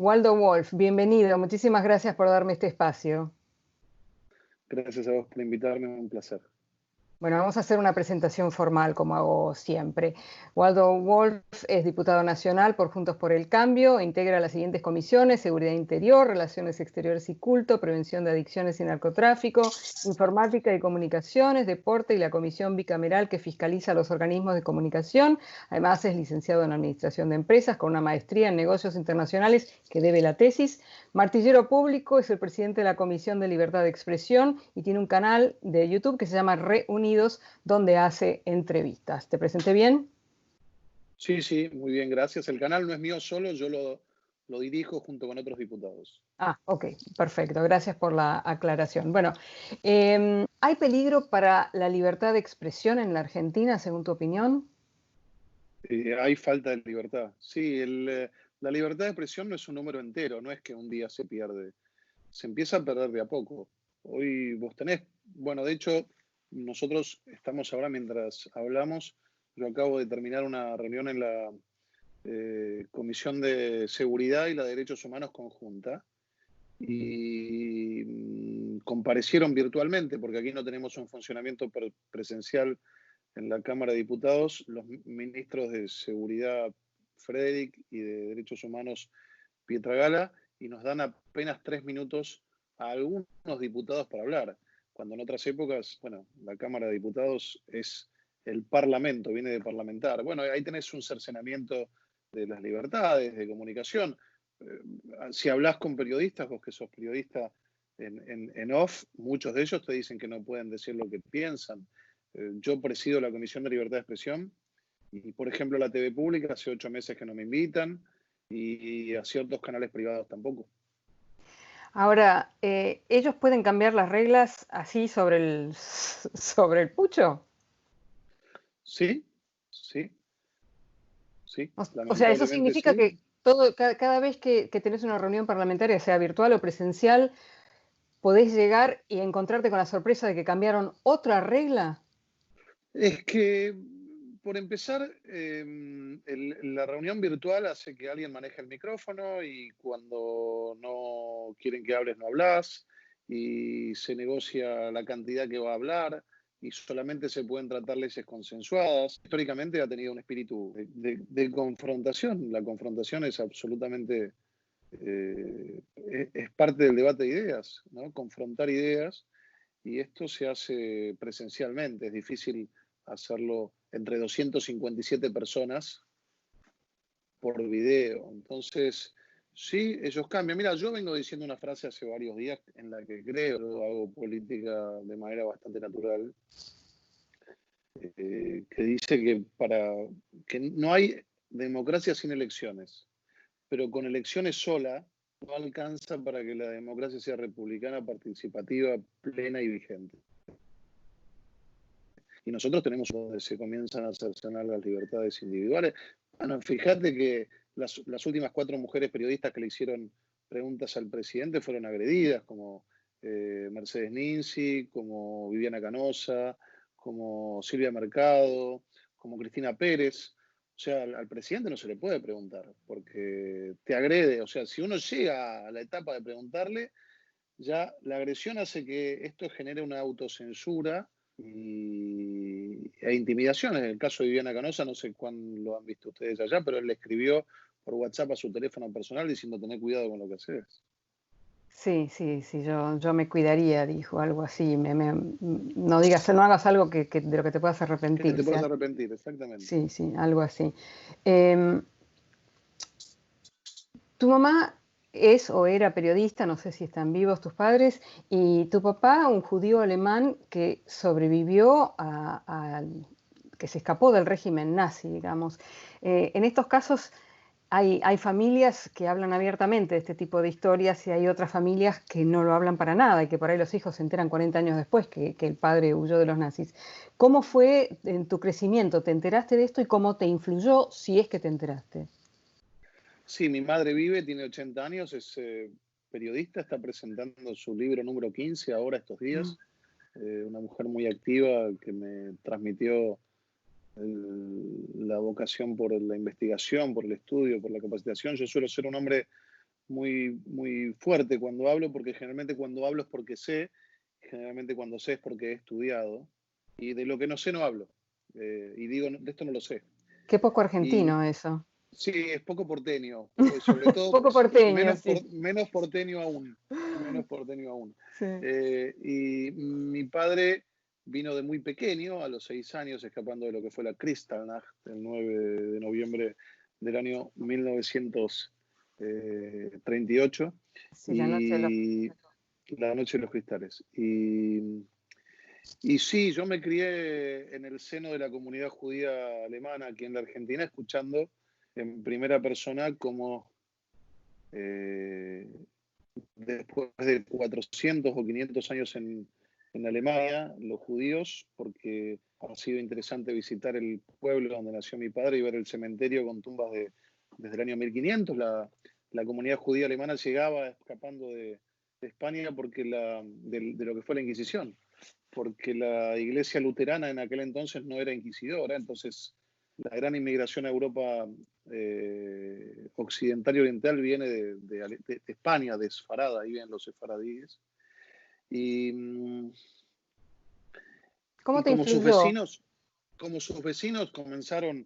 Waldo Wolf, bienvenido. Muchísimas gracias por darme este espacio. Gracias a vos por invitarme, un placer. Bueno, vamos a hacer una presentación formal, como hago siempre. Waldo Wolf es diputado nacional por Juntos por el Cambio, e integra las siguientes comisiones: Seguridad Interior, Relaciones Exteriores y Culto, Prevención de Adicciones y Narcotráfico, Informática y Comunicaciones, Deporte y la Comisión Bicameral que fiscaliza los organismos de comunicación. Además, es licenciado en Administración de Empresas con una maestría en Negocios Internacionales que debe la tesis. Martillero público, es el presidente de la Comisión de Libertad de Expresión y tiene un canal de YouTube que se llama Reunidos, donde hace entrevistas. ¿Te presenté bien? Sí, sí, muy bien, gracias. El canal no es mío solo, yo lo dirijo junto con otros diputados. Ok, perfecto. Gracias por la aclaración. Bueno, ¿hay peligro para la libertad de expresión en la Argentina, según tu opinión? Hay falta de libertad. Sí, la libertad de expresión no es un número entero, no es que un día se pierde. Se empieza a perder de a poco. Hoy vos tenés, bueno, de hecho, nosotros estamos ahora mientras hablamos, yo acabo de terminar una reunión en la Comisión de Seguridad y la de Derechos Humanos conjunta y comparecieron virtualmente, porque aquí no tenemos un funcionamiento presencial en la Cámara de Diputados, los ministros de Seguridad Frederick y de Derechos Humanos Pietragala, y nos dan apenas 3 minutos a algunos diputados para hablar, cuando en otras épocas, bueno, la Cámara de Diputados es el Parlamento, viene de parlamentar. Bueno, ahí tenés un cercenamiento de las libertades de comunicación. Si hablas con periodistas, vos que sos periodista en off, muchos de ellos te dicen que no pueden decir lo que piensan. Yo presido la Comisión de Libertad de Expresión y, por ejemplo, la TV pública hace 8 meses que no me invitan y a ciertos canales privados tampoco. Ahora, ¿ellos pueden cambiar las reglas así sobre el pucho? Sí, sí, sí, O sea, eso lamentablemente significa sí. que cada vez que tenés una reunión parlamentaria, sea virtual o presencial, podés llegar y encontrarte con la sorpresa de que cambiaron otra regla. Es que, por empezar, la reunión virtual hace que alguien maneje el micrófono y cuando no quieren que hables, no hablas, y se negocia la cantidad que va a hablar y solamente se pueden tratar leyes consensuadas. Históricamente ha tenido un espíritu de confrontación. La confrontación es absolutamente, es parte del debate de ideas, ¿no? Confrontar ideas, y esto se hace presencialmente. Es difícil hacerlo entre 257 personas por video. Entonces, sí, ellos cambian. Mira, yo vengo diciendo una frase hace varios días en la que creo, hago política de manera bastante natural, que dice que no hay democracia sin elecciones, pero con elecciones sola no alcanza para que la democracia sea republicana, participativa, plena y vigente. Y nosotros tenemos donde se comienzan a cercenar las libertades individuales. Bueno, fíjate que las últimas 4 mujeres periodistas que le hicieron preguntas al presidente fueron agredidas, como Mercedes Ninzi, como Viviana Canosa, como Silvia Mercado, como Cristina Pérez. O sea, al presidente no se le puede preguntar porque te agrede. O sea, si uno llega a la etapa de preguntarle, ya la agresión hace que esto genere una autocensura e intimidación. En el caso de Viviana Canosa, no sé cuándo lo han visto ustedes allá, pero él le escribió por WhatsApp a su teléfono personal diciendo: tener cuidado con lo que haces. Sí, sí, sí, yo me cuidaría, dijo algo así. No digas, no hagas algo de lo que te puedas Que arrepentir. te O puedas sea, arrepentir, exactamente. sí, sí, algo así. Em, Tu mamá es o era periodista, no sé si están vivos tus padres, y tu papá, un judío alemán que sobrevivió que se escapó del régimen nazi, digamos. En estos casos hay familias que hablan abiertamente de este tipo de historias y hay otras familias que no lo hablan para nada y que por ahí los hijos se enteran 40 años después que el padre huyó de los nazis. ¿Cómo fue en tu crecimiento? ¿Te enteraste de esto y cómo te influyó si es que te enteraste? Sí, mi madre vive, tiene 80 años, es periodista, está presentando su libro número 15 ahora estos días. Una mujer muy activa que me transmitió la vocación por la investigación, por el estudio, por la capacitación. Yo suelo ser un hombre muy fuerte cuando hablo, porque generalmente cuando hablo es porque sé, generalmente cuando sé es porque he estudiado, y de lo que no sé no hablo. Y digo, de esto no lo sé. Qué poco Y argentino eso. sí, es poco porteño, sobre todo, Poco porteño, menos, sí. menos porteño aún, menos porteño aún. Sí. Y mi padre vino de muy pequeño, a los 6 años, escapando de lo que fue la Kristallnacht, el 9 de noviembre del año 1938, Sí, la noche de los... y la Noche de los Cristales. Y sí, yo me crié en el seno de la comunidad judía alemana aquí en la Argentina, escuchando en primera persona cómo eh, después de 400 o 500 años en Alemania, los judíos, porque ha sido interesante visitar el pueblo donde nació mi padre y ver el cementerio con tumbas desde el año 1500. La comunidad judía alemana llegaba escapando de España porque de lo que fue la Inquisición, porque la iglesia luterana en aquel entonces no era inquisidora, entonces la gran inmigración a Europa occidental y oriental viene de España, de Sfarada, ahí vienen los sefaradíes. Y, ¿Cómo y te influyó? como sus vecinos comenzaron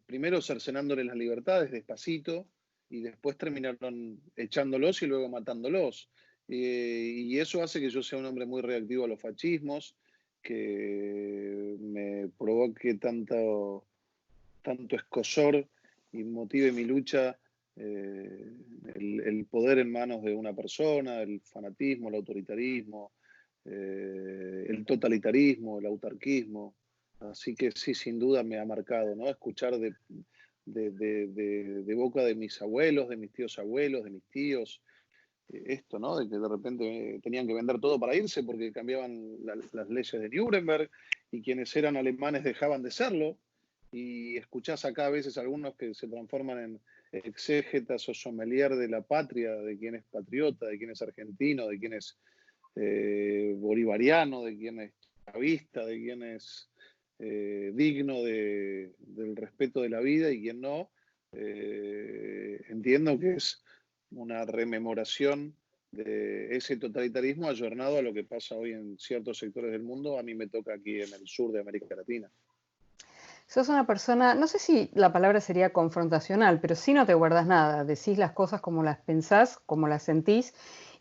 primero cercenándoles las libertades despacito y después terminaron echándolos y luego matándolos. Y eso hace que yo sea un hombre muy reactivo a los fascismos, que me provoque tanto escosor y motive mi lucha el poder en manos de una persona, el fanatismo, el autoritarismo, el totalitarismo, el autarquismo. Así que sí, sin duda me ha marcado, ¿no? Escuchar de boca de mis abuelos, de mis tíos abuelos, de mis tíos, esto, ¿no? De que de repente tenían que vender todo para irse porque cambiaban las leyes de Nuremberg y quienes eran alemanes dejaban de serlo. Y escuchás acá a veces algunos que se transforman en exégetas o sommelier de la patria, de quién es patriota, de quién es argentino, de quién es bolivariano, de quién es chavista, de quién es digno del respeto de la vida y quién no. Entiendo que es una rememoración de ese totalitarismo ayornado a lo que pasa hoy en ciertos sectores del mundo. A mí me toca aquí en el sur de América Latina. Sos una persona, no sé si la palabra sería confrontacional, pero sí no te guardas nada, decís las cosas como las pensás, como las sentís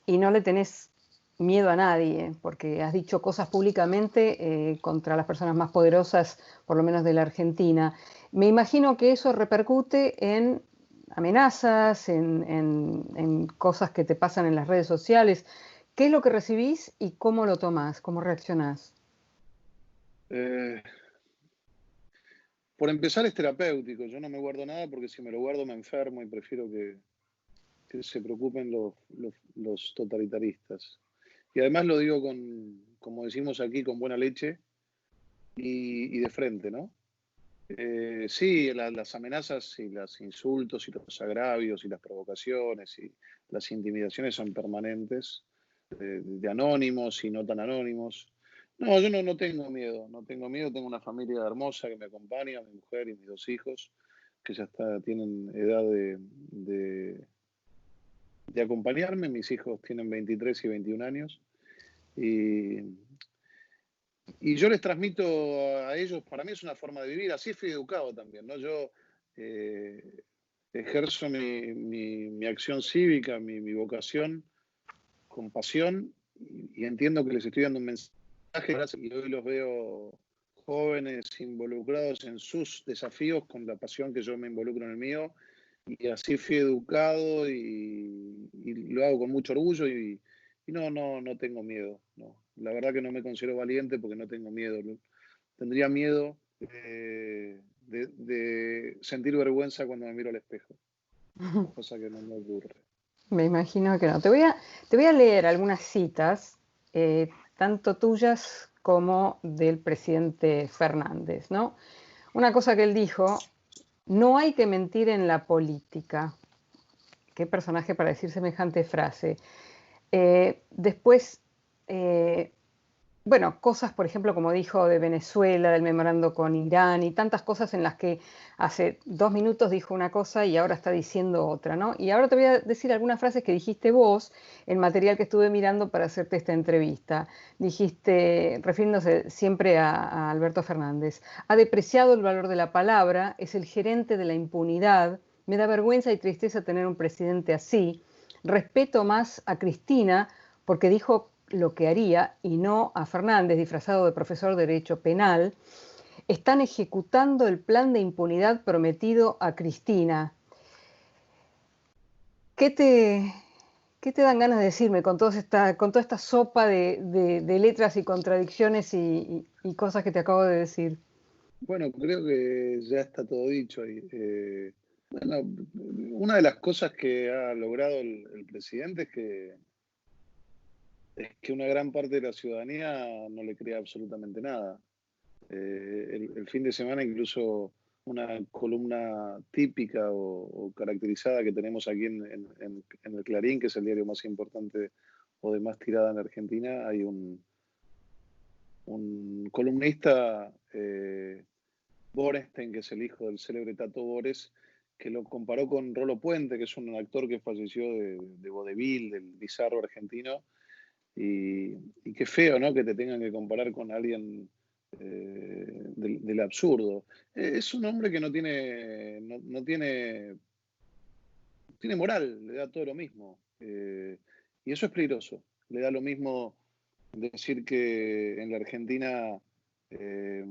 y no le tenés miedo a nadie, porque has dicho cosas públicamente contra las personas más poderosas, por lo menos de la Argentina. Me imagino que eso repercute en amenazas, en cosas que te pasan en las redes sociales. ¿Qué es lo que recibís y cómo lo tomás, cómo reaccionás? Eh, por empezar es terapéutico, yo no me guardo nada porque si me lo guardo me enfermo y prefiero que se preocupen los totalitaristas. Y además lo digo como decimos aquí, con buena leche y de frente, ¿no? Sí, las amenazas y los insultos y los agravios y las provocaciones y las intimidaciones son permanentes, de anónimos y no tan anónimos. No, yo no tengo miedo, no tengo miedo, tengo una familia hermosa que me acompaña, mi mujer y mis 2 hijos, que ya tienen edad de acompañarme, mis hijos tienen 23 y 21 años, y, y yo les transmito a ellos, para mí es una forma de vivir, así fui educado también, ¿no? Yo eh, ejerzo mi acción cívica, mi vocación con pasión y entiendo que les estoy dando un mensaje y hoy los veo jóvenes involucrados en sus desafíos con la pasión que yo me involucro en el mío y así fui educado y lo hago con mucho orgullo y no tengo miedo. No. La verdad que no me considero valiente porque no tengo miedo. Tendría miedo de sentir vergüenza cuando me miro al espejo, cosa que no me ocurre. Me imagino que no. Te voy a leer algunas citas, tanto tuyas como del presidente Fernández, ¿no? Una cosa que él dijo, no hay que mentir en la política. Qué personaje para decir semejante frase. Después, eh, bueno, cosas, por ejemplo, como dijo de Venezuela, del memorando con Irán y tantas cosas en las que hace 2 minutos dijo una cosa y ahora está diciendo otra, ¿no? Y ahora te voy a decir algunas frases que dijiste vos en material que estuve mirando para hacerte esta entrevista. Dijiste, refiriéndose siempre a Alberto Fernández, ha depreciado el valor de la palabra, es el gerente de la impunidad, me da vergüenza y tristeza tener un presidente así, respeto más a Cristina porque dijo lo que haría y no a Fernández, disfrazado de profesor de Derecho Penal, están ejecutando el plan de impunidad prometido a Cristina. ¿Qué te, qué te dan ganas de decirme con toda esta sopa de letras y contradicciones y cosas que te acabo de decir? Bueno, creo que ya está todo dicho ahí. Bueno, una de las cosas que ha logrado el presidente es que una gran parte de la ciudadanía no le crea absolutamente nada. El fin de semana incluso una columna típica o caracterizada que tenemos aquí en el Clarín, que es el diario más importante o de más tirada en Argentina, hay un columnista, Borenstein, que es el hijo del célebre Tato Bores, que lo comparó con Rolo Puente, que es un actor que falleció de vodevil, del bizarro argentino, y qué feo, ¿no? Que te tengan que comparar con alguien del absurdo. Es un hombre que no tiene moral, le da todo lo mismo. Y eso es peligroso. Le da lo mismo decir que en la Argentina eh,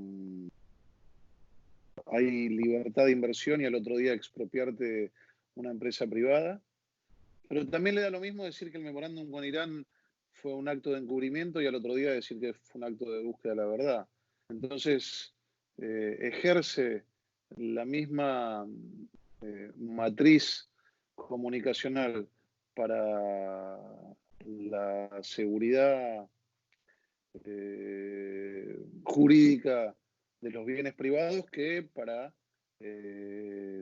hay libertad de inversión y al otro día expropiarte una empresa privada. Pero también le da lo mismo decir que el memorándum con Irán fue un acto de encubrimiento y al otro día decir que fue un acto de búsqueda de la verdad. Entonces, ejerce la misma matriz comunicacional para la seguridad jurídica de los bienes privados que para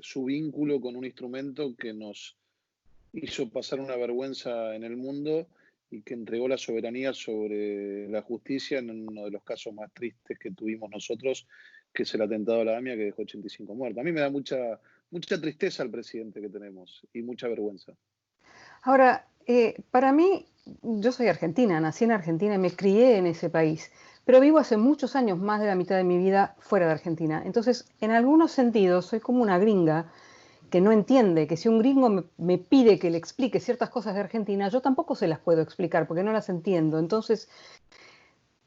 su vínculo con un instrumento que nos hizo pasar una vergüenza en el mundo y que entregó la soberanía sobre la justicia en uno de los casos más tristes que tuvimos nosotros, que es el atentado a la AMIA que dejó 85 muertos. A mí me da mucha tristeza el presidente que tenemos y mucha vergüenza. Ahora, para mí, yo soy argentina, nací en Argentina y me crié en ese país, pero vivo hace muchos años, más de la mitad de mi vida fuera de Argentina. Entonces, en algunos sentidos, soy como una gringa que no entiende que si un gringo me pide que le explique ciertas cosas de Argentina, yo tampoco se las puedo explicar porque no las entiendo. Entonces,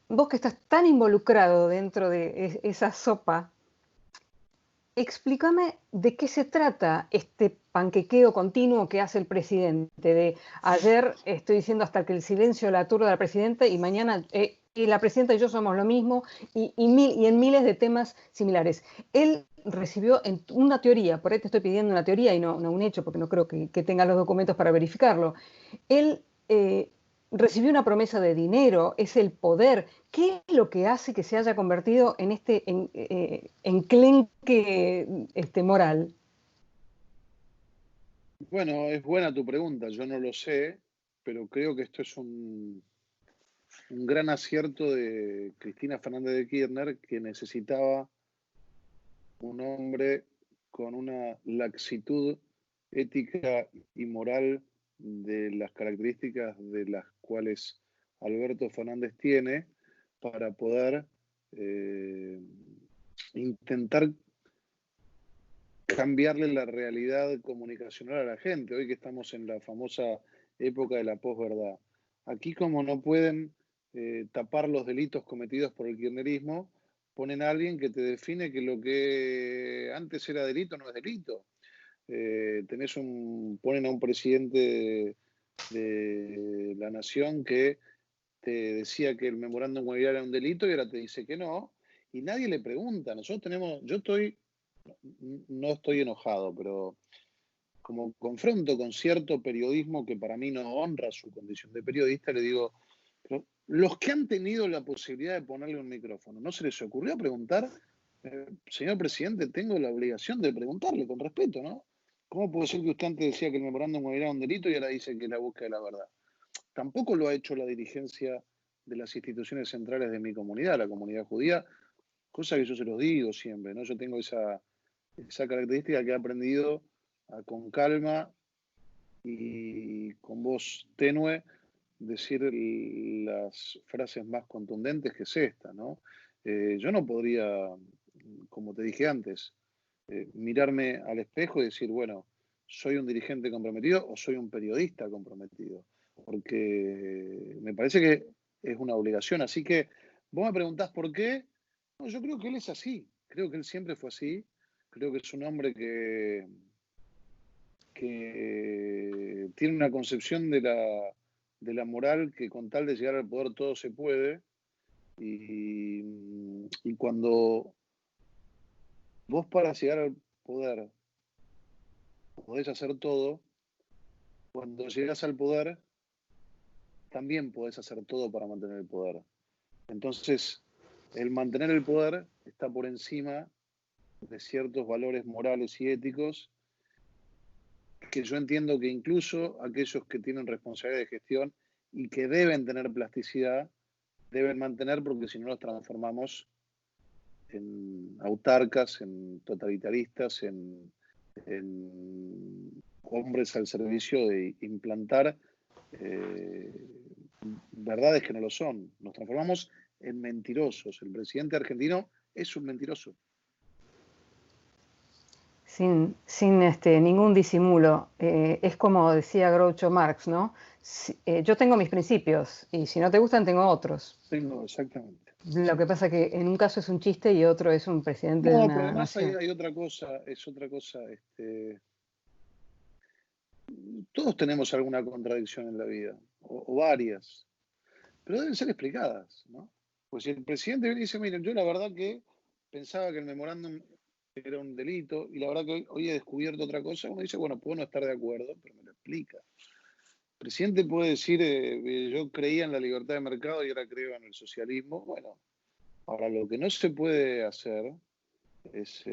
vos que estás tan involucrado dentro de esa sopa, explícame de qué se trata este panquequeo continuo que hace el presidente. De ayer estoy diciendo hasta que el silencio la aturda a la presidenta y mañana y la presidenta y yo somos lo mismo y en miles de temas similares. Él recibió en una teoría, por ahí te estoy pidiendo una teoría y no un hecho, porque no creo que tenga los documentos para verificarlo. Él recibió una promesa de dinero, es el poder. ¿Qué es lo que hace que se haya convertido en este enclenque moral? Bueno, es buena tu pregunta, yo no lo sé, pero creo que esto es un gran acierto de Cristina Fernández de Kirchner, que necesitaba un hombre con una laxitud ética y moral de las características de las cuales Alberto Fernández tiene para poder eh, intentar cambiarle la realidad comunicacional a la gente, hoy que estamos en la famosa época de la posverdad. Aquí como no pueden tapar los delitos cometidos por el kirchnerismo, ponen a alguien que te define que lo que antes era delito no es delito. Ponen a un presidente de la nación que te decía que el memorándum familiar era un delito y ahora te dice que no, y nadie le pregunta. No estoy enojado, pero como confronto con cierto periodismo que para mí no honra su condición de periodista, le digo, pero los que han tenido la posibilidad de ponerle un micrófono, ¿no se les ocurrió preguntar? Señor presidente, tengo la obligación de preguntarle con respeto, ¿no? ¿Cómo puede ser que usted antes decía que el memorándum era un delito y ahora dice que es la búsqueda de la verdad? Tampoco lo ha hecho la dirigencia de las instituciones centrales de mi comunidad, la comunidad judía, cosa que yo se los digo siempre, ¿no? Yo tengo esa característica que he aprendido con calma y con voz tenue decir las frases más contundentes, que es esta, ¿no? Yo no podría, como te dije antes, mirarme al espejo y decir, bueno, soy un dirigente comprometido o soy un periodista comprometido, porque me parece que es una obligación. Así que vos me preguntás por qué. No, yo creo que él es así, creo que él siempre fue así, creo que es un hombre que tiene una concepción de la moral que con tal de llegar al poder todo se puede. Y cuando vos para llegar al poder podés hacer todo, cuando llegas al poder también podés hacer todo para mantener el poder. Entonces, el mantener el poder está por encima de ciertos valores morales y éticos que yo entiendo que incluso aquellos que tienen responsabilidad de gestión y que deben tener plasticidad, deben mantener, porque si no los transformamos en autarcas, en totalitaristas, en hombres al servicio de implantar verdades que no lo son. Nos transformamos en mentirosos. El presidente argentino es un mentiroso. Sin ningún disimulo. Es como decía Groucho Marx, ¿no? Yo tengo mis principios y si no te gustan tengo otros. Tengo, exactamente. Lo que pasa es que en un caso es un chiste y otro es un presidente de No, pero una además nación. hay otra cosa, es otra cosa. Todos tenemos alguna contradicción en la vida, o varias, pero deben ser explicadas, ¿no? Pues si el presidente viene y dice, miren, yo la verdad que pensaba que el memorándum era un delito y la verdad que hoy he descubierto otra cosa, uno dice, bueno, puedo no estar de acuerdo, pero me lo explica. El presidente puede decir, yo creía en la libertad de mercado y ahora creo en el socialismo. Bueno, ahora lo que no se puede hacer es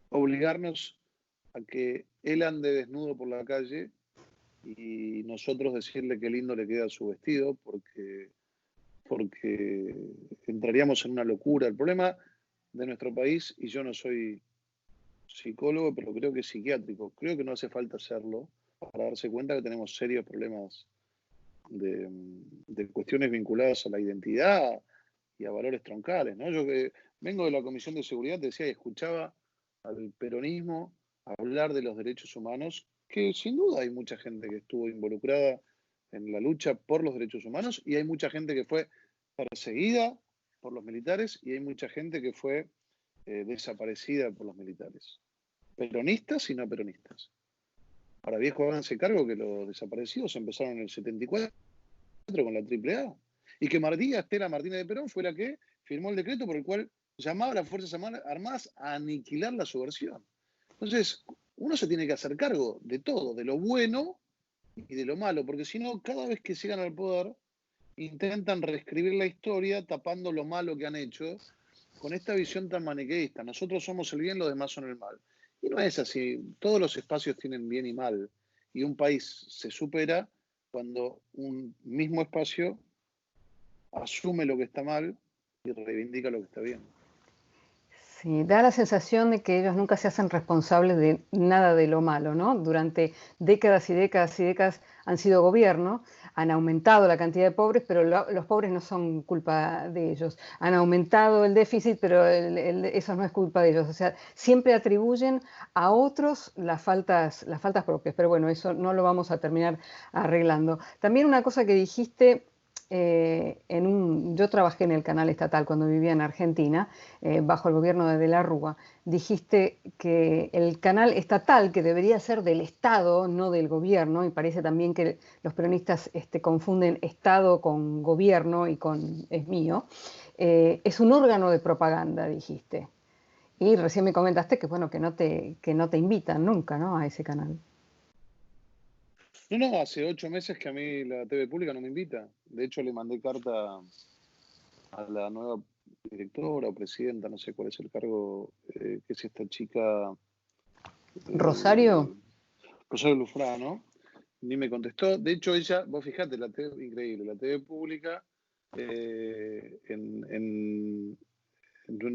obligarnos a que él ande desnudo por la calle y nosotros decirle qué lindo le queda su vestido, porque entraríamos en una locura. El problema de nuestro país, y yo no soy psicólogo, pero creo que es psiquiátrico, creo que no hace falta hacerlo para darse cuenta que tenemos serios problemas de cuestiones vinculadas a la identidad y a valores troncales, ¿no? Yo que vengo de la Comisión de Seguridad, te decía, y escuchaba al peronismo hablar de los derechos humanos, que sin duda hay mucha gente que estuvo involucrada en la lucha por los derechos humanos y hay mucha gente que fue perseguida por los militares y hay mucha gente que fue desaparecida por los militares. Peronistas y no peronistas. Ahora, viejo, háganse cargo que los desaparecidos empezaron en el 74 con la AAA y que María Estela Martínez de Perón fue la que firmó el decreto por el cual llamaba a las Fuerzas Armadas a aniquilar la subversión. Entonces, uno se tiene que hacer cargo de todo, de lo bueno y de lo malo, porque si no, cada vez que llegan al poder, intentan reescribir la historia tapando lo malo que han hecho con esta visión tan maniqueísta. Nosotros somos el bien, los demás son el mal. Y no es así. Todos los espacios tienen bien y mal. Y un país se supera cuando un mismo espacio asume lo que está mal y reivindica lo que está bien. Sí, da la sensación de que ellos nunca se hacen responsables de nada de lo malo, ¿no? Durante décadas y décadas y décadas han sido gobierno, han aumentado la cantidad de pobres, pero los pobres no son culpa de ellos. Han aumentado el déficit, pero eso no es culpa de ellos. O sea, siempre atribuyen a otros las faltas propias, pero bueno, eso no lo vamos a terminar arreglando. También una cosa que dijiste, yo trabajé en el canal estatal cuando vivía en Argentina, bajo el gobierno de la Rúa. Dijiste que el canal estatal, que debería ser del Estado, no del gobierno, y parece también que los peronistas confunden Estado con gobierno y con es mío, es un órgano de propaganda, dijiste. Y recién me comentaste que, bueno, que no te invitan nunca, ¿no?, a ese canal. No, hace 8 meses que a mí la TV pública no me invita. De hecho, le mandé carta a la nueva directora o presidenta, no sé cuál es el cargo, que es esta chica, Rosario. Rosario Lufrano, ni me contestó. De hecho, ella, vos fijate, la TV, increíble, la TV pública, no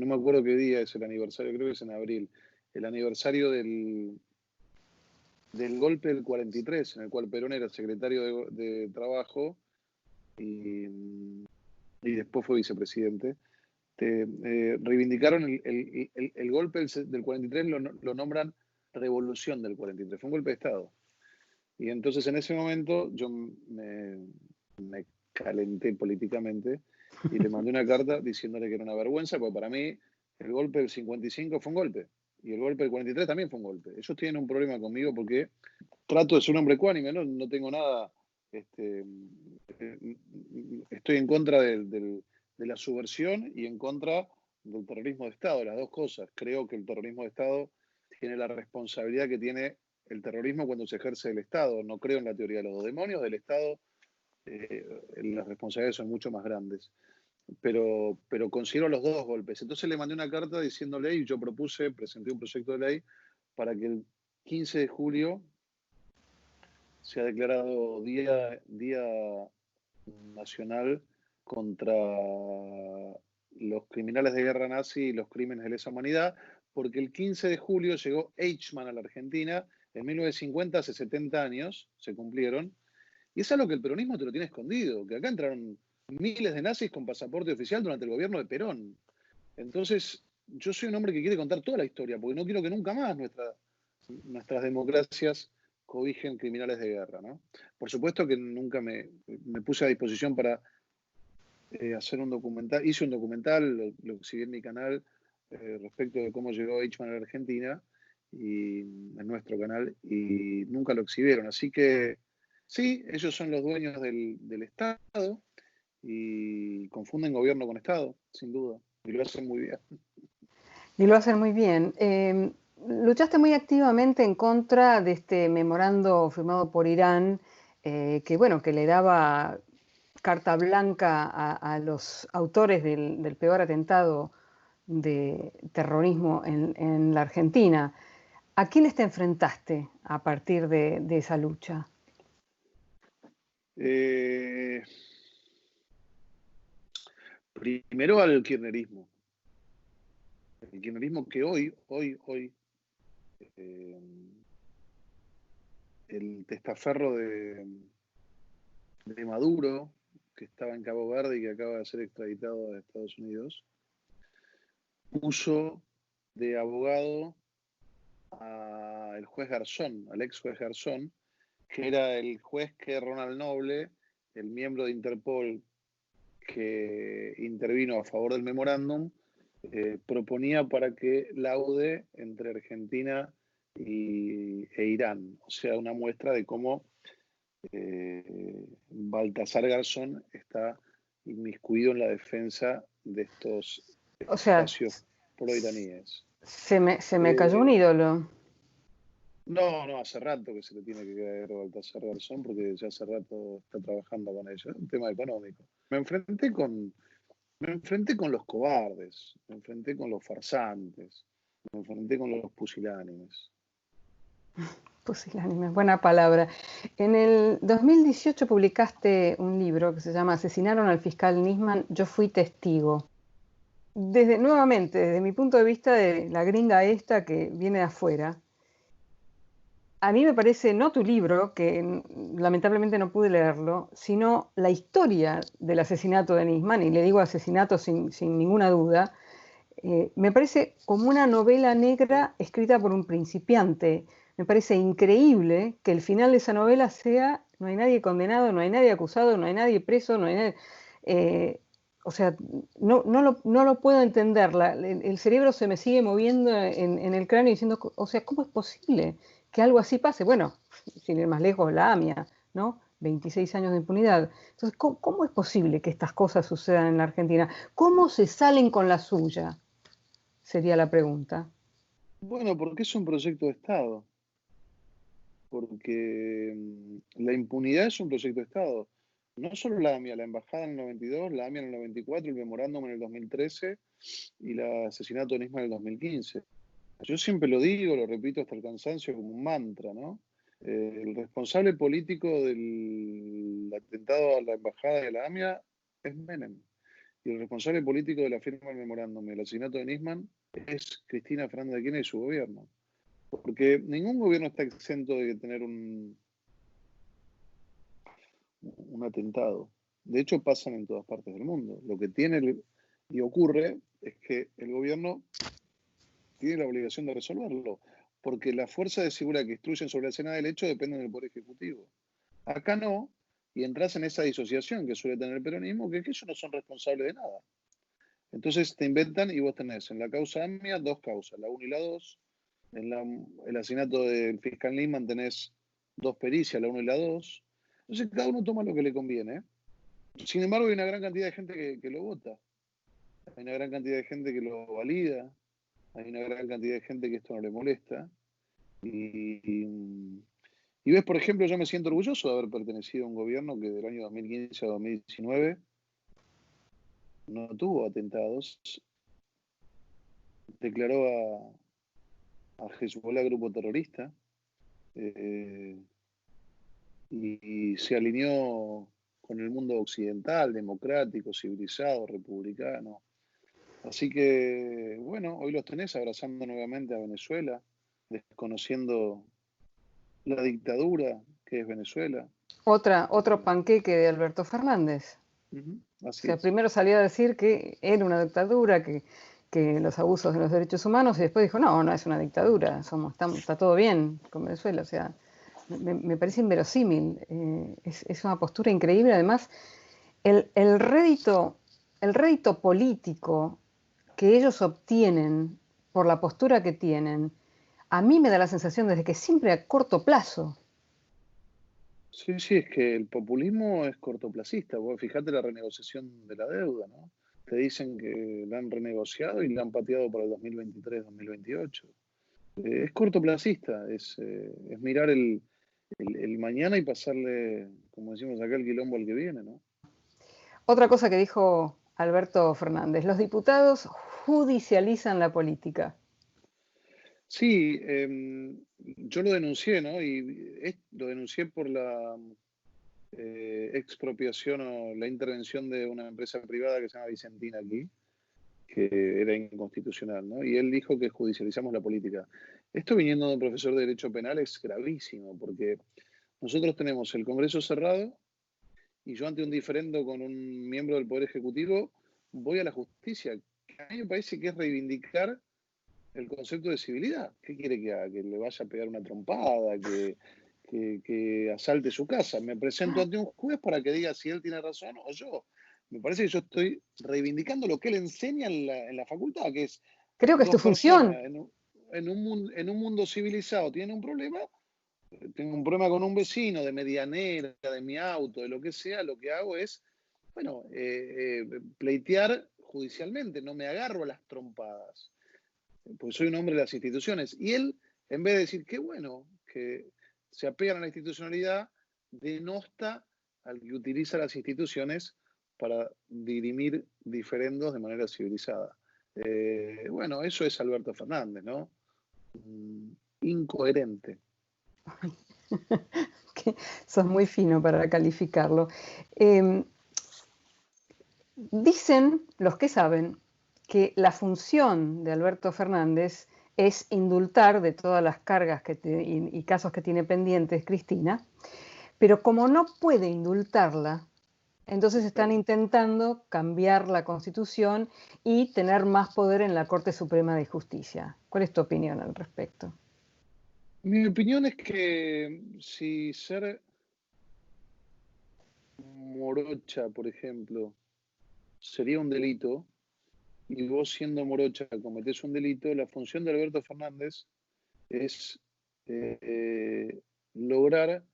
me acuerdo qué día es el aniversario, creo que es en abril, el aniversario del golpe del 43, en el cual Perón era secretario de Trabajo y después fue vicepresidente. Reivindicaron el golpe del 43, lo nombran revolución del 43, fue un golpe de Estado. Y entonces en ese momento yo me calenté políticamente y le mandé una carta diciéndole que era una vergüenza, porque para mí el golpe del 55 fue un golpe y el golpe del 43 también fue un golpe. Ellos tienen un problema conmigo porque trato de ser un hombre ecuánime, no tengo nada, estoy en contra de la subversión y en contra del terrorismo de Estado, las dos cosas. Creo que el terrorismo de Estado tiene la responsabilidad que tiene el terrorismo cuando se ejerce el Estado. No creo en la teoría de los demonios del Estado. Las responsabilidades son mucho más grandes. Pero considero los dos golpes. Entonces le mandé una carta diciéndole, y yo presenté un proyecto de ley para que el 15 de julio sea declarado Día Nacional contra los criminales de guerra nazi y los crímenes de lesa humanidad, porque el 15 de julio llegó Eichmann a la Argentina, en 1950, hace 70 años, se cumplieron, y es algo que el peronismo te lo tiene escondido, que acá entraron miles de nazis con pasaporte oficial durante el gobierno de Perón. Entonces, yo soy un hombre que quiere contar toda la historia, porque no quiero que nunca más nuestras democracias cobijen criminales de guerra, ¿no? Por supuesto que nunca me puse a disposición para hacer un documental. Hice un documental, lo exhibí en mi canal, respecto de cómo llegó Eichmann a la Argentina, y en nuestro canal, y nunca lo exhibieron. Así que sí, ellos son los dueños del Estado y confunden gobierno con Estado, sin duda, y lo hacen muy bien. Y lo hacen muy bien. Luchaste muy activamente en contra de este memorando firmado por Irán, que bueno, que le daba carta blanca a los autores del peor atentado de terrorismo en la Argentina. ¿A quiénes te enfrentaste a partir de esa lucha? Primero al kirchnerismo. El kirchnerismo que hoy, el testaferro de Maduro, que estaba en Cabo Verde y que acaba de ser extraditado a Estados Unidos, puso de abogado al juez Garzón, al ex juez Garzón, que era el juez que Ronald Noble, el miembro de Interpol que intervino a favor del memorándum, proponía para que laude entre Argentina e Irán. O sea, una muestra de cómo Baltasar Garzón está inmiscuido en la defensa de estos O sea, espacios proiraníes. se me cayó un ídolo. No, hace rato que se le tiene que caer Baltasar Garzón porque ya hace rato está trabajando con ella. Es un tema económico. Me enfrenté con los cobardes, me enfrenté con los farsantes, me enfrenté con los pusilánimes. Pusilánime, buena palabra. En el 2018 publicaste un libro que se llama Asesinaron al fiscal Nisman, yo fui testigo. Nuevamente, desde mi punto de vista de la gringa esta que viene de afuera, a mí me parece no tu libro, que lamentablemente no pude leerlo, sino la historia del asesinato de Nisman, y le digo asesinato sin ninguna duda, me parece como una novela negra escrita por un principiante. Me parece increíble que el final de esa novela sea, no hay nadie condenado, no hay nadie acusado, no hay nadie preso, no hay nadie... o sea, no lo puedo entender. El cerebro se me sigue moviendo en el cráneo diciendo, o sea, ¿cómo es posible que algo así pase? Bueno, sin ir más lejos, la AMIA, ¿no? 26 años de impunidad. Entonces, ¿cómo es posible que estas cosas sucedan en la Argentina? ¿Cómo se salen con la suya? Sería la pregunta. Bueno, porque es un proyecto de Estado, porque la impunidad es un proyecto de Estado. No solo la AMIA, la embajada en el 92, la AMIA en el 94, el memorándum en el 2013 y el asesinato de Nisman en el 2015. Yo siempre lo digo, lo repito hasta el cansancio como un mantra, ¿no? El responsable político del atentado a la embajada de la AMIA es Menem. Y el responsable político de la firma del memorándum y el asesinato de Nisman es Cristina Fernández de Kirchner y su gobierno. Porque ningún gobierno está exento de tener un atentado. De hecho, pasan en todas partes del mundo. Lo que tiene y ocurre es que el gobierno tiene la obligación de resolverlo, porque las fuerzas de seguridad que instruyen sobre la escena del hecho dependen del Poder Ejecutivo. Acá no, y entras en esa disociación que suele tener el peronismo, que es que ellos no son responsables de nada. Entonces te inventan y vos tenés en la causa AMIA dos causas, la 1 y la 2. En el asesinato del fiscal Nisman tenés dos pericias, la 1 y la 2. Entonces cada uno toma lo que le conviene. Sin embargo, hay una gran cantidad de gente que lo vota. Hay una gran cantidad de gente que lo valida. Hay una gran cantidad de gente que esto no le molesta. Y ves, por ejemplo, yo me siento orgulloso de haber pertenecido a un gobierno que del año 2015 a 2019 no tuvo atentados. Declaró a Hezbollah grupo terrorista y se alineó con el mundo occidental, democrático, civilizado, republicano. Así que, bueno, hoy los tenés abrazando nuevamente a Venezuela, desconociendo la dictadura que es Venezuela. Otro panqueque de Alberto Fernández. O Así sea, es. primero salió a decir que era una dictadura, que los abusos de los derechos humanos, y después dijo, no, no es una dictadura, está todo bien con Venezuela. O sea, me parece inverosímil. Es una postura increíble. Además, el rédito político que ellos obtienen por la postura que tienen, a mí me da la sensación desde que siempre a corto plazo. Sí, sí, es que el populismo es cortoplacista. Vos fijate la renegociación de la deuda, ¿no? Te dicen que la han renegociado y la han pateado para el 2023-2028. Es cortoplacista, es mirar el mañana y pasarle, como decimos acá, el quilombo al que viene, ¿no? Otra cosa que dijo Alberto Fernández, los diputados judicializan la política. Sí, yo lo denuncié, ¿no? Y lo denuncié por la expropiación o la intervención de una empresa privada que se llama Vicentina aquí, que era inconstitucional, ¿no? Y él dijo que judicializamos la política. Esto viniendo de un profesor de Derecho Penal es gravísimo, porque nosotros tenemos el Congreso cerrado y yo ante un diferendo con un miembro del Poder Ejecutivo voy a la justicia. A mí me parece que es reivindicar el concepto de civilidad. ¿Qué quiere que haga? Que le vaya a pegar una trompada, que asalte su casa. Me presento ante un juez para que diga si él tiene razón o yo. Me parece que yo estoy reivindicando lo que él enseña en la facultad, que es Creo que es dos tu función. personas en un mundo civilizado tienen un problema, tengo un problema con un vecino de medianera, de mi auto, de lo que sea, lo que hago es, bueno, pleitear judicialmente, no me agarro a las trompadas pues soy un hombre de las instituciones. Y él, en vez de decir, qué bueno que se apegan a la institucionalidad, denosta al que utiliza las instituciones para dirimir diferendos de manera civilizada. Bueno, eso es Alberto Fernández, ¿no? Incoherente. Que sos muy fino para calificarlo. Eh, Dicen los que saben que la función de Alberto Fernández es indultar de todas las cargas y casos que tiene pendientes Cristina, pero como no puede indultarla, entonces están intentando cambiar la Constitución y tener más poder en la Corte Suprema de Justicia. ¿Cuál es tu opinión al respecto? Mi opinión es que si ser morocha, por ejemplo, sería un delito, y vos siendo morocha cometés un delito, la función de Alberto Fernández es lograr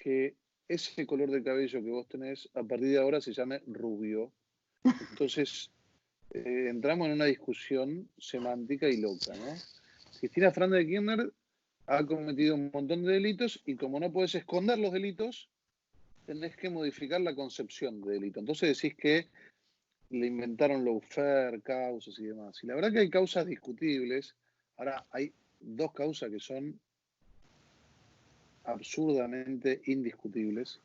que ese color de cabello que vos tenés a partir de ahora se llame rubio. Entonces, entramos en una discusión semántica y loca, ¿no? Cristina Fernández de Kirchner ha cometido un montón de delitos y como no podés esconder los delitos, tenés que modificar la concepción de delito. Entonces decís que le inventaron lawfare, causas y demás. Y la verdad que hay causas discutibles. Ahora, hay dos causas que son absurdamente indiscutibles,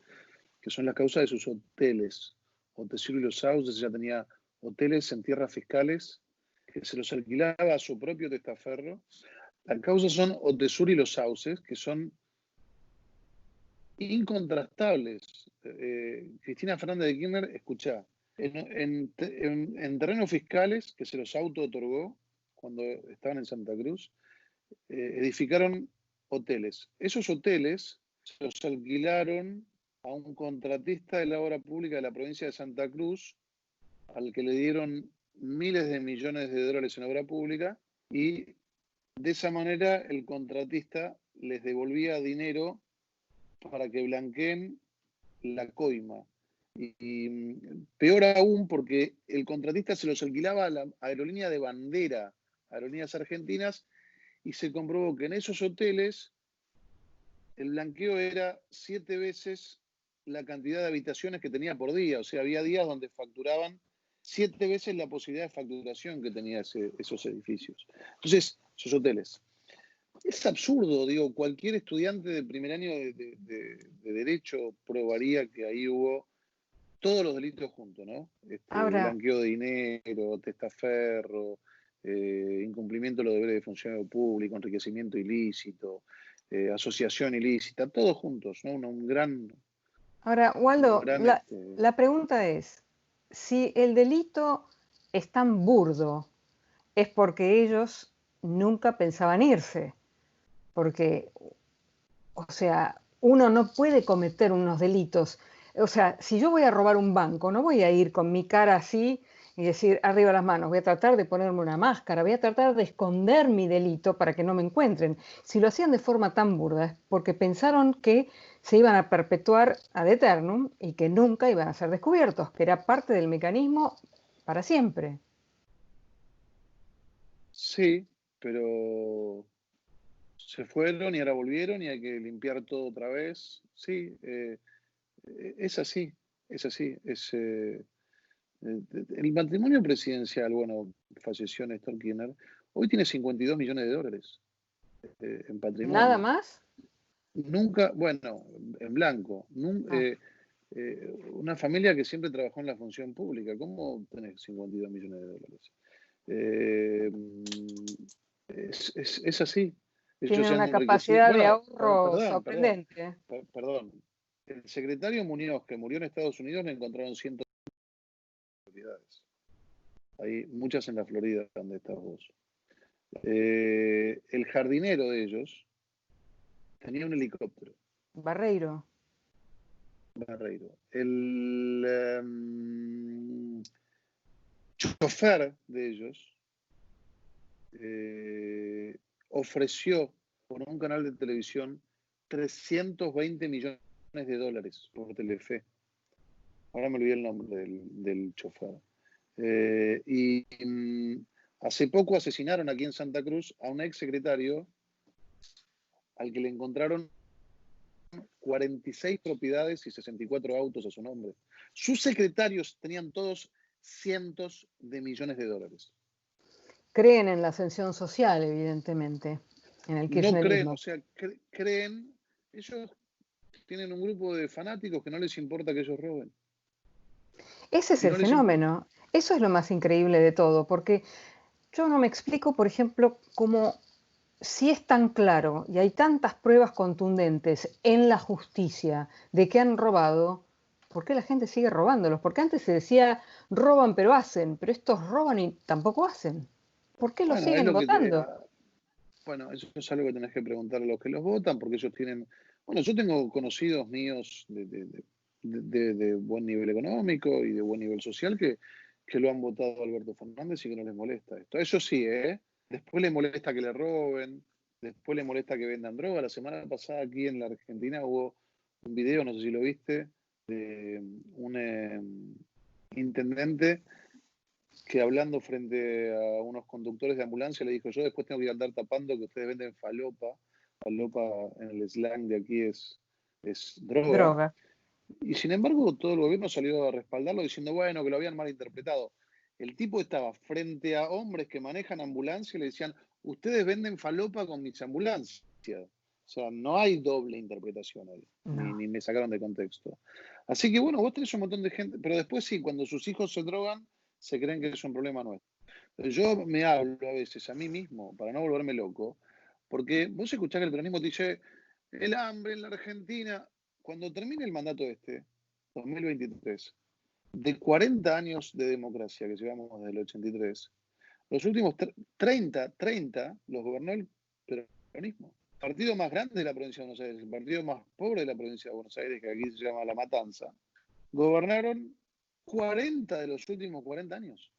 que son las causas de sus hoteles. Otesiro y los Sauces ya tenía hoteles en tierras fiscales que se los alquilaba a su propio testaferro. Las causas son Otesur y los Sauces, que son incontrastables. Cristina Fernández de Kirchner, escuchá, en terrenos fiscales que se los auto-otorgó cuando estaban en Santa Cruz, edificaron hoteles. Esos hoteles se los alquilaron a un contratista de la obra pública de la provincia de Santa Cruz, al que le dieron miles de millones de dólares en obra pública, y de esa manera el contratista les devolvía dinero para que blanqueen la coima. Y peor aún, porque el contratista se los alquilaba a la aerolínea de bandera, Aerolíneas Argentinas, y se comprobó que en esos hoteles el blanqueo era 7 veces la cantidad de habitaciones que tenía por día. O sea, había días donde facturaban 7 veces la posibilidad de facturación que tenían esos edificios. Entonces, esos hoteles. Es absurdo, digo, cualquier estudiante de primer año de Derecho probaría que ahí hubo todos los delitos juntos, ¿no? Ahora, Blanqueo de dinero, testaferro, incumplimiento de los deberes de funcionario público, enriquecimiento ilícito, asociación ilícita, todos juntos, ¿no? ahora, Un Waldo, gran la pregunta es, si el delito es tan burdo, es porque ellos nunca pensaban irse, porque, o sea, uno no puede cometer unos delitos. O sea, si yo voy a robar un banco, no voy a ir con mi cara así y decir arriba las manos, voy a tratar de ponerme una máscara, voy a tratar de esconder mi delito para que no me encuentren. Si lo hacían de forma tan burda es porque pensaron que se iban a perpetuar ad eternum y que nunca iban a ser descubiertos, que era parte del mecanismo para siempre. Sí, pero se fueron y ahora volvieron y hay que limpiar todo otra vez. Sí, es así, es así. El matrimonio presidencial, bueno, falleció Néstor Kirchner, hoy tiene 52 millones de dólares en ¿Nada patrimonio. más? Nunca, bueno, en blanco, Ah. una familia que siempre trabajó en la función pública, ¿cómo tenés 52 millones de dólares? Eh, es así. Ellos Tienen se han una enriquecido. capacidad de Bueno, ahorro sorprendente. perdón. El secretario Muñoz, que murió en Estados Unidos, le encontraron 100 propiedades. Hay muchas en la Florida, donde estás vos. El jardinero de ellos tenía un helicóptero. Barreiro. Barreiro. El chofer de ellos ofreció por un canal de televisión 320 millones de dólares por Telefe. Ahora me olvidé el nombre del chofer. Hace poco asesinaron aquí en Santa Cruz a un ex secretario al que le encontraron 46 propiedades y 64 autos a su nombre. Sus secretarios tenían todos cientos de millones de dólares. Creen en la ascensión social, evidentemente, en el No creen, o kirchnerismo. sea, creen, ellos tienen un grupo de fanáticos que no les importa que ellos roben. Ese es Y el no les importa. fenómeno. Eso es lo más increíble de todo, porque yo no me explico, por ejemplo, cómo si es tan claro y hay tantas pruebas contundentes en la justicia de que han robado, ¿por qué la gente sigue robándolos? Porque antes se decía roban pero hacen, pero estos roban y tampoco hacen. ¿Por qué los Bueno, es siguen lo que votando? bueno, eso es algo que tenés que preguntar a los que los votan, porque ellos tienen, bueno, yo tengo conocidos míos de buen nivel económico y de buen nivel social que lo han votado a Alberto Fernández y que no les molesta esto. Eso sí, ¿eh? Después les molesta que le roben, después les molesta que vendan droga. La semana pasada aquí en la Argentina hubo un video, no sé si lo viste, de un intendente que hablando frente a unos conductores de ambulancia le dijo, yo después tengo que andar tapando que ustedes venden falopa. Falopa en el slang de aquí es droga. Droga. Y sin embargo, todo el gobierno salió a respaldarlo diciendo, bueno, que lo habían malinterpretado. El tipo estaba frente a hombres que manejan ambulancia y le decían, ustedes venden falopa con mis ambulancias. O sea, no hay doble interpretación ahí, No. ni me sacaron de contexto. Así que bueno, vos tenés un montón de gente, pero después sí, cuando sus hijos se drogan, se creen que es un problema nuestro. Yo me hablo a veces a mí mismo, para no volverme loco, porque vos escuchás que el peronismo te dice, el hambre en la Argentina, cuando termine el mandato 2023, de 40 años de democracia que llevamos desde el 83, los últimos 30 los gobernó el peronismo. El partido más grande de la provincia de Buenos Aires, el partido más pobre de la provincia de Buenos Aires, que aquí se llama La Matanza, gobernaron 40 de los últimos 40 años.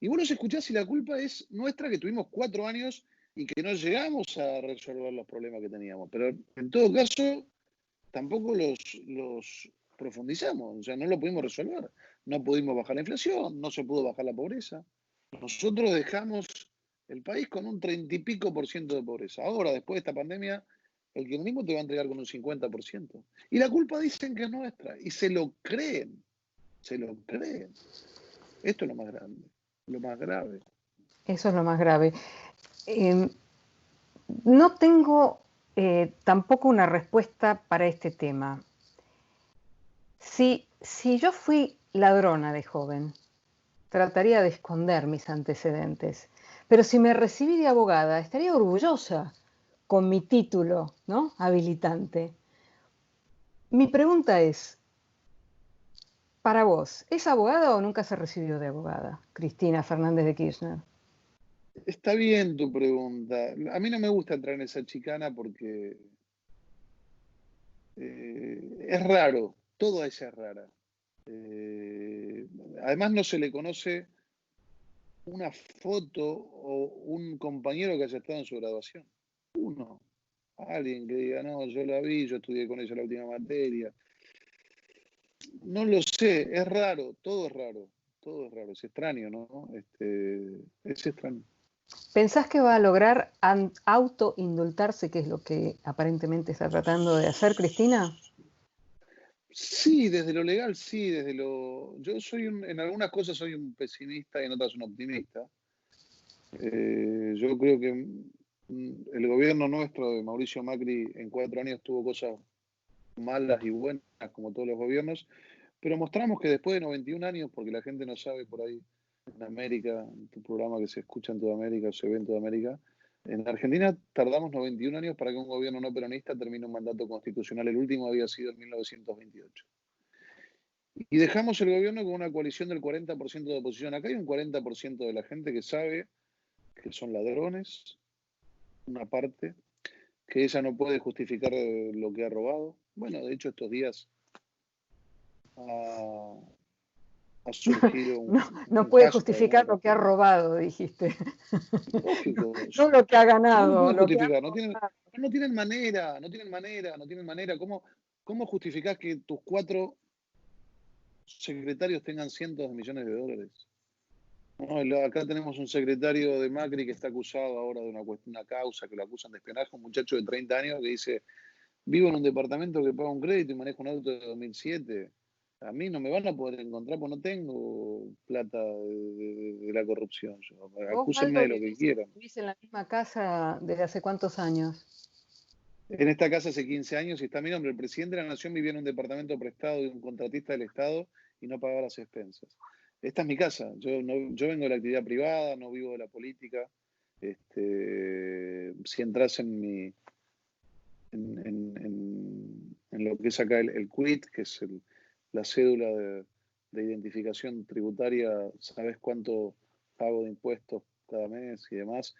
Y vos los escuchás y la culpa es nuestra, que tuvimos 4 años y que no llegamos a resolver los problemas que teníamos. Pero en todo caso, tampoco los profundizamos, o sea, no lo pudimos resolver. No pudimos bajar la inflación, no se pudo bajar la pobreza. Nosotros dejamos el país con un 30 y pico por ciento de pobreza. Ahora, después de esta pandemia, el kirchnerismo te va a entregar con un 50%. Y la culpa dicen que es nuestra. Y se lo creen. Se lo creen. Esto es lo más grande, lo más grave. Eso es lo más grave. No tengo tampoco una respuesta para este tema. Si yo fui ladrona de joven, trataría de esconder mis antecedentes. Pero si me recibí de abogada, estaría orgullosa con mi título, ¿no? Habilitante. Mi pregunta es, para vos, ¿es abogada o nunca se recibió de abogada, Cristina Fernández de Kirchner? Está bien tu pregunta. A mí no me gusta entrar en esa chicana porque es raro, todo ella es rara. Además no se le conoce una foto o un compañero que haya estado en su graduación. Uno. Alguien que diga, no, yo la vi, yo estudié con ella la última materia. No lo sé, es raro, todo es raro, es extraño, ¿no? Es extraño. ¿Pensás que va a lograr autoindultarse, que es lo que aparentemente está tratando de hacer Cristina? Sí, desde lo legal, sí, desde lo... Yo soy en algunas cosas soy un pesimista y en otras un optimista. Yo creo que el gobierno nuestro de Mauricio Macri en 4 años tuvo cosas malas y buenas, como todos los gobiernos, pero mostramos que después de 91 años, porque la gente no sabe por ahí en América, en tu programa que se escucha en toda América o se ve en toda América, en Argentina tardamos 91 años para que un gobierno no peronista termine un mandato constitucional. El último había sido en 1928. Y dejamos el gobierno con una coalición del 40% de oposición. Acá hay un 40% de la gente que sabe que son ladrones, una parte, que ella no puede justificar lo que ha robado. Bueno, de hecho estos días ha surgido No un puede hashtag, justificar ¿no? lo que ha robado, dijiste. Lógico. No lo que ha No lo ganado, pueden lo que ha justificar. robado. No tienen manera, no tienen manera, no tienen manera. ¿Cómo justificás que tus 4 secretarios tengan cientos de millones de dólares? No, acá tenemos un secretario de Macri que está acusado ahora de una causa que lo acusan de espionaje, un muchacho de 30 años que dice, vivo en un departamento que paga un crédito y manejo un auto de 2007. A mí no me van a poder encontrar porque no tengo plata de la corrupción. Vos, Acúsenme Waldo, de lo que quieran. vivís en la misma casa desde hace cuántos años. En esta casa hace 15 años y está mi nombre. El presidente de la Nación vivía en un departamento prestado de un contratista del Estado y no pagaba las expensas. Esta es mi casa. Yo vengo de la actividad privada, no vivo de la política. Si entras en lo que es acá el quit, que es la cédula de identificación tributaria, sabes cuánto pago de impuestos cada mes y demás.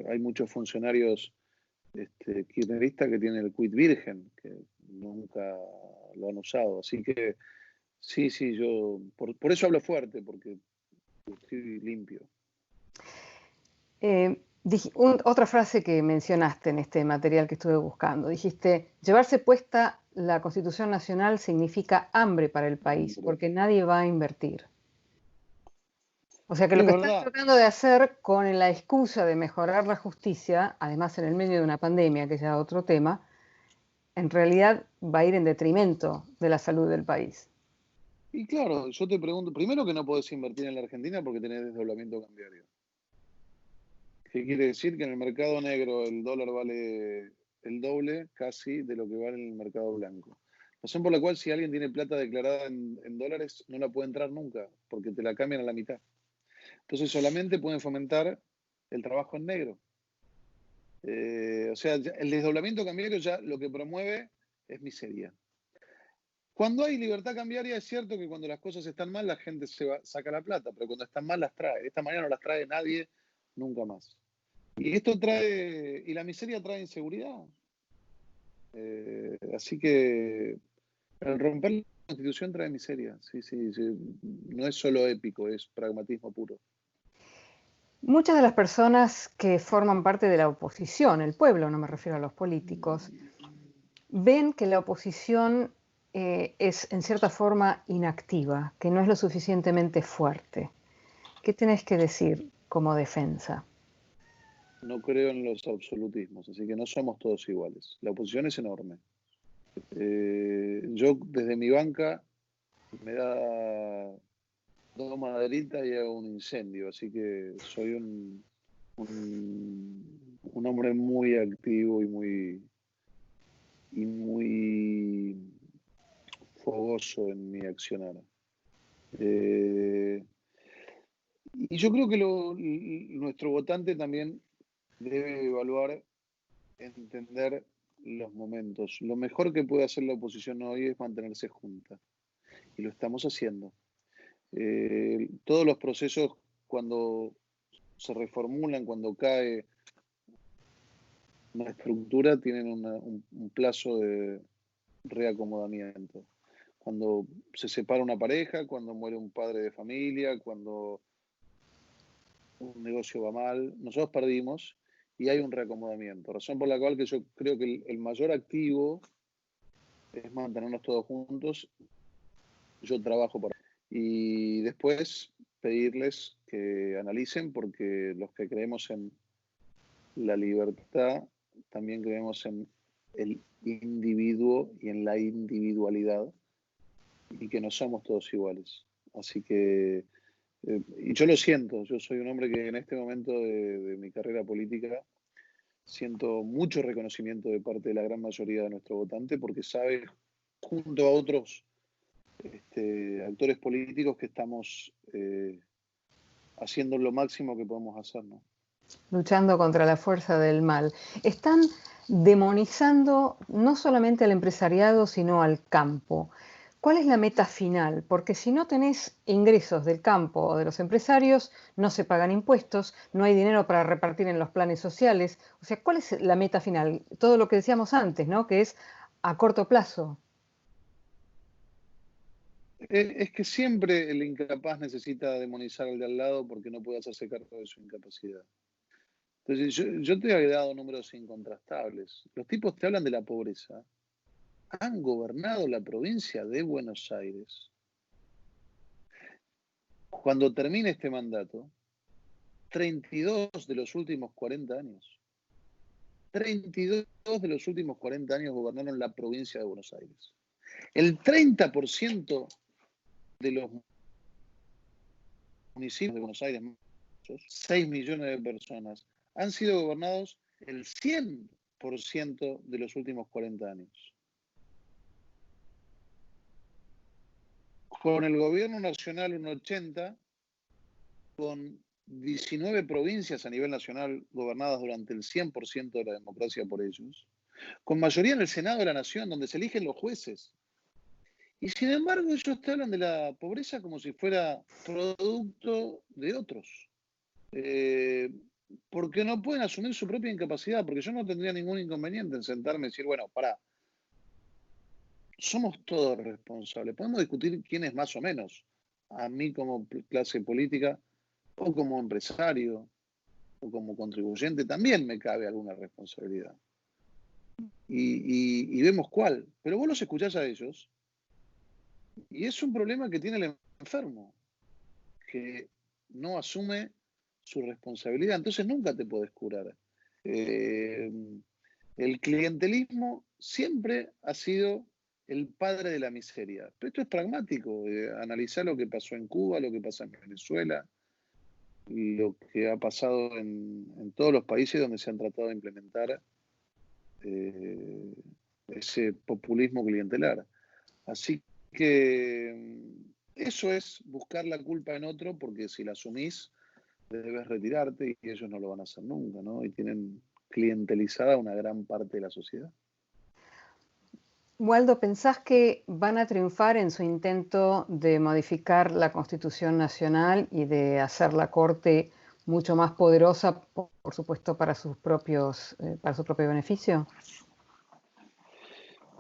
Hay muchos funcionarios kirchneristas que tienen el quit virgen, que nunca lo han usado. Así que sí, yo por eso hablo fuerte, porque estoy limpio. Otra frase que mencionaste en este material que estuve buscando, dijiste, llevarse puesta la Constitución Nacional significa hambre para el país, porque nadie va a invertir. O sea que lo Es que están verdad. tratando de hacer con la excusa de mejorar la justicia, además en el medio de una pandemia, que es ya otro tema, en realidad va a ir en detrimento de la salud del país. Y claro, yo te pregunto, primero que no podés invertir en la Argentina porque tenés desdoblamiento cambiario. ¿Qué quiere decir? Que en el mercado negro el dólar vale el doble casi de lo que vale en el mercado blanco. Razón por la cual si alguien tiene plata declarada en dólares no la puede entrar nunca, porque te la cambian a la mitad. Entonces solamente pueden fomentar el trabajo en negro. O sea, el desdoblamiento cambiario ya lo que promueve es miseria. Cuando hay libertad cambiaria es cierto que cuando las cosas están mal la gente saca la plata, pero cuando están mal las trae. De esta manera no las trae nadie nunca más. Y esto trae, y la miseria trae inseguridad. Así que el romper la Constitución trae miseria. Sí, sí, sí. No es solo épico, es pragmatismo puro. Muchas de las personas que forman parte de la oposición, el pueblo, no me refiero a los políticos, ven que la oposición es en cierta forma inactiva, que no es lo suficientemente fuerte. ¿Qué tenés que decir como defensa? No creo en los absolutismos, así que no somos todos iguales. La oposición es enorme. Yo desde mi banca me da dos maderitas y hago un incendio, así que soy un hombre muy activo y muy fogoso en mi accionar. Y yo creo que nuestro votante también debe evaluar, entender los momentos. Lo mejor que puede hacer la oposición hoy es mantenerse junta. Y lo estamos haciendo. Todos los procesos, cuando se reformulan, cuando cae una estructura, tienen un plazo de reacomodamiento. Cuando se separa una pareja, cuando muere un padre de familia, cuando un negocio va mal, nosotros perdimos y hay un reacomodamiento. Razón por la cual que yo creo que el mayor activo es mantenernos todos juntos. Yo trabajo para... Y después pedirles que analicen, porque los que creemos en la libertad, también creemos en el individuo y en la individualidad, y que no somos todos iguales. Así que, y yo lo siento, yo soy un hombre que en este momento de mi carrera política siento mucho reconocimiento de parte de la gran mayoría de nuestro votante, porque sabe, junto a otros actores políticos, que estamos haciendo lo máximo que podemos hacer, ¿no? Luchando contra la fuerza del mal. Están demonizando no solamente al empresariado, sino al campo. ¿Cuál es la meta final? Porque si no tenés ingresos del campo o de los empresarios, no se pagan impuestos, no hay dinero para repartir en los planes sociales. O sea, ¿cuál es la meta final? Todo lo que decíamos antes, ¿no? Que es a corto plazo. Es que siempre el incapaz necesita demonizar al de al lado porque no puede hacerse cargo de su incapacidad. Entonces, yo te he dado números incontrastables. Los tipos te hablan de la pobreza. Han gobernado la provincia de Buenos Aires. Cuando termine este mandato, 32 de los últimos 40 años. 32 de los últimos 40 años gobernaron la provincia de Buenos Aires. El 30% de los municipios de Buenos Aires, 6 millones de personas, han sido gobernados el 100% de los últimos 40 años. Con el gobierno nacional un 80%, con 19 provincias a nivel nacional gobernadas durante el 100% de la democracia por ellos, con mayoría en el Senado de la Nación, donde se eligen los jueces. Y sin embargo ellos te hablan de la pobreza como si fuera producto de otros. Porque no pueden asumir su propia incapacidad, porque yo no tendría ningún inconveniente en sentarme y decir, bueno, pará, somos todos responsables. Podemos discutir quién es más o menos. A mí como clase política, o como empresario, o como contribuyente, también me cabe alguna responsabilidad. Y vemos cuál. Pero vos los escuchás a ellos, y es un problema que tiene el enfermo, que no asume su responsabilidad. Entonces nunca te podés curar. El clientelismo siempre ha sido el padre de la miseria. Pero esto es pragmático. Analizar lo que pasó en Cuba, lo que pasa en Venezuela. lo que ha pasado en todos los países donde se han tratado de implementar ese populismo clientelar. Así que eso es buscar la culpa en otro, porque si la asumís, debes retirarte y ellos no lo van a hacer nunca, ¿no? Y tienen clientelizada una gran parte de la sociedad. Waldo, ¿pensás que van a triunfar en su intento de modificar la Constitución Nacional y de hacer la Corte mucho más poderosa, por supuesto, para para su propio beneficio?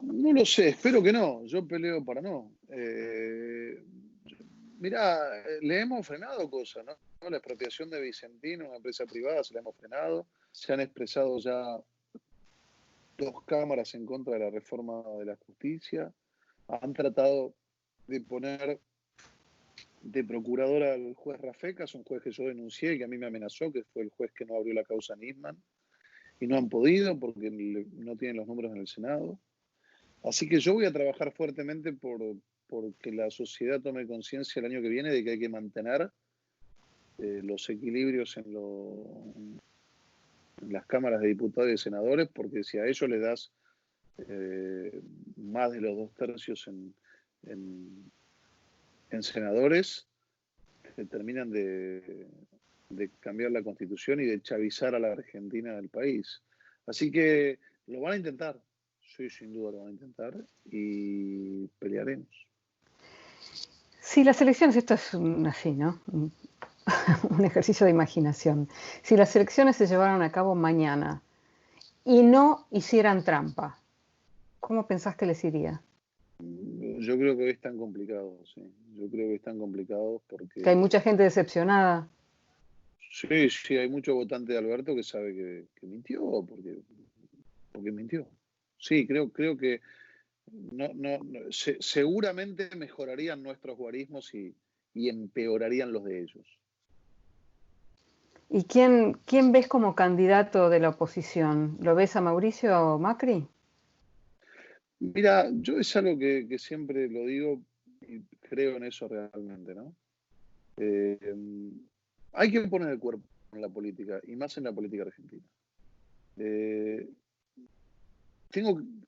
No lo sé, espero que no. Yo peleo para no. Mirá, le hemos frenado cosas, ¿no? La expropiación de Vicentino, una empresa privada, se la hemos frenado. Se han expresado ya 2 cámaras en contra de la reforma de la justicia. Han tratado de poner de procuradora al juez Rafecas, un juez que yo denuncié y que a mí me amenazó, que fue el juez que no abrió la causa Nisman. Y no han podido porque no tienen los números en el Senado. Así que yo voy a trabajar fuertemente por que la sociedad tome conciencia el año que viene de que hay que mantener los equilibrios en las cámaras de diputados y de senadores, porque si a ellos les das más de los 2/3 en senadores, terminan de cambiar la Constitución y de chavizar a la Argentina del país. Así que lo van a intentar, sí, sin duda lo van a intentar y pelearemos. Sí, las elecciones, esto es así, ¿no? Un ejercicio de imaginación. Si las elecciones se llevaran a cabo mañana y no hicieran trampa, ¿cómo pensás que les iría? Yo creo que hoy están complicados, sí. Yo creo que están complicados Que hay mucha porque gente decepcionada. sí, sí, hay mucho votante de Alberto que sabe que mintió, porque mintió. Sí, creo que seguramente mejorarían nuestros guarismos y empeorarían los de ellos. ¿Y quién ves como candidato de la oposición? ¿Lo ves a Mauricio Macri? Mira, yo es algo que siempre lo digo y creo en eso realmente, ¿no? Eh, Hay que poner el cuerpo en la política y más en la política argentina. Eh,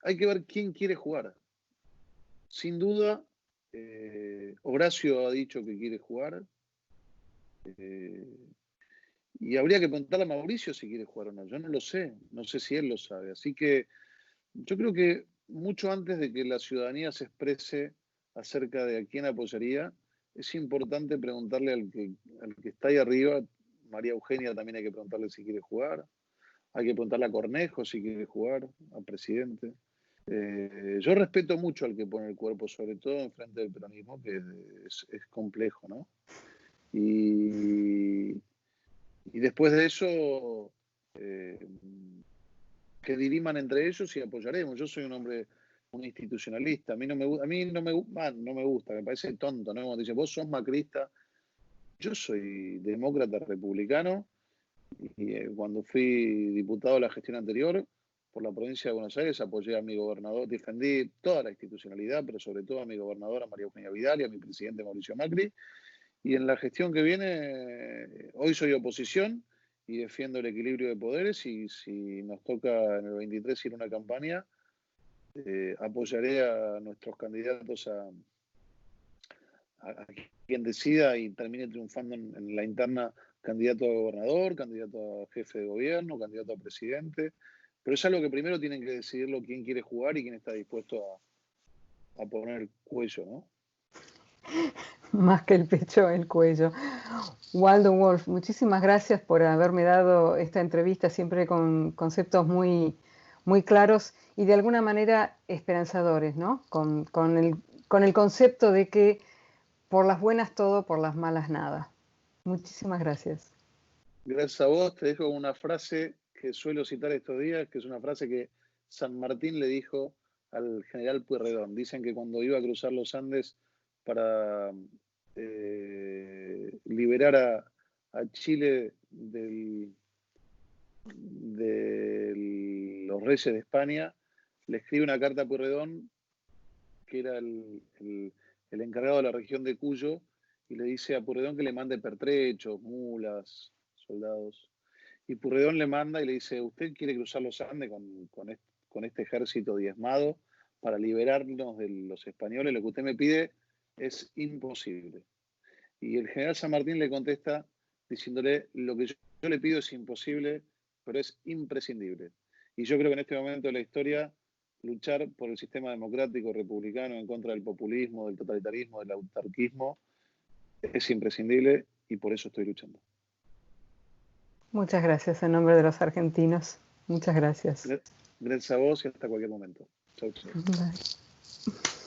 Hay que ver quién quiere jugar. Sin duda, Horacio ha dicho que quiere jugar eh, y habría que preguntarle a Mauricio si quiere jugar o no. Yo no lo sé, no sé si él lo sabe. Así que yo creo que mucho antes de que la ciudadanía se exprese acerca de a quién apoyaría, es importante preguntarle al que está ahí arriba. María Eugenia también hay que preguntarle si quiere jugar. Hay que preguntarle a Cornejo si quiere jugar, al presidente. Yo respeto mucho al que pone el cuerpo, sobre todo en frente del peronismo, que es complejo, ¿no? Y, y después de eso, eh, que diriman entre ellos y apoyaremos. Yo soy un hombre, un institucionalista. No me gusta, me parece tonto, ¿no? Cuando dicen, vos sos macrista. Yo soy demócrata republicano y cuando fui diputado de la gestión anterior por la provincia de Buenos Aires apoyé a mi gobernador, defendí toda la institucionalidad, pero sobre todo a mi gobernadora María Eugenia Vidal y a mi presidente Mauricio Macri. Y en la gestión que viene, hoy soy oposición y defiendo el equilibrio de poderes y si nos toca en el 23 ir a una campaña, apoyaré a nuestros candidatos a quien decida y termine triunfando en la interna, candidato a gobernador, candidato a jefe de gobierno, candidato a presidente. Pero es algo que primero tienen que decidirlo quién quiere jugar y quién está dispuesto a poner el cuello, ¿no? Más que el pecho, el cuello. Waldo Wolf, muchísimas gracias por haberme dado esta entrevista, siempre con conceptos muy claros y de alguna manera esperanzadores, ¿no? Con el concepto de que por las buenas todo, por las malas nada. Muchísimas gracias. Gracias a vos, te dejo una frase que suelo citar estos días, que es una frase que San Martín le dijo al general Pueyrredón. Dicen que cuando iba a cruzar los Andes para liberar a Chile de los reyes de España, le escribe una carta a Pueyrredón, que era el encargado de la región de Cuyo, y le dice a Purredón que le mande pertrechos, mulas, soldados. Y Purredón le manda y le dice, ¿usted quiere cruzar los Andes con este ejército diezmado para liberarnos de los españoles? Lo que usted me pide es imposible. Y el general San Martín le contesta diciéndole, lo que yo le pido es imposible, pero es imprescindible. Y yo creo que en este momento de la historia, luchar por el sistema democrático republicano en contra del populismo, del totalitarismo, del autarquismo, es imprescindible y por eso estoy luchando. Muchas gracias en nombre de los argentinos. Muchas gracias. Gracias a vos y hasta cualquier momento. Chau, chau. Bye.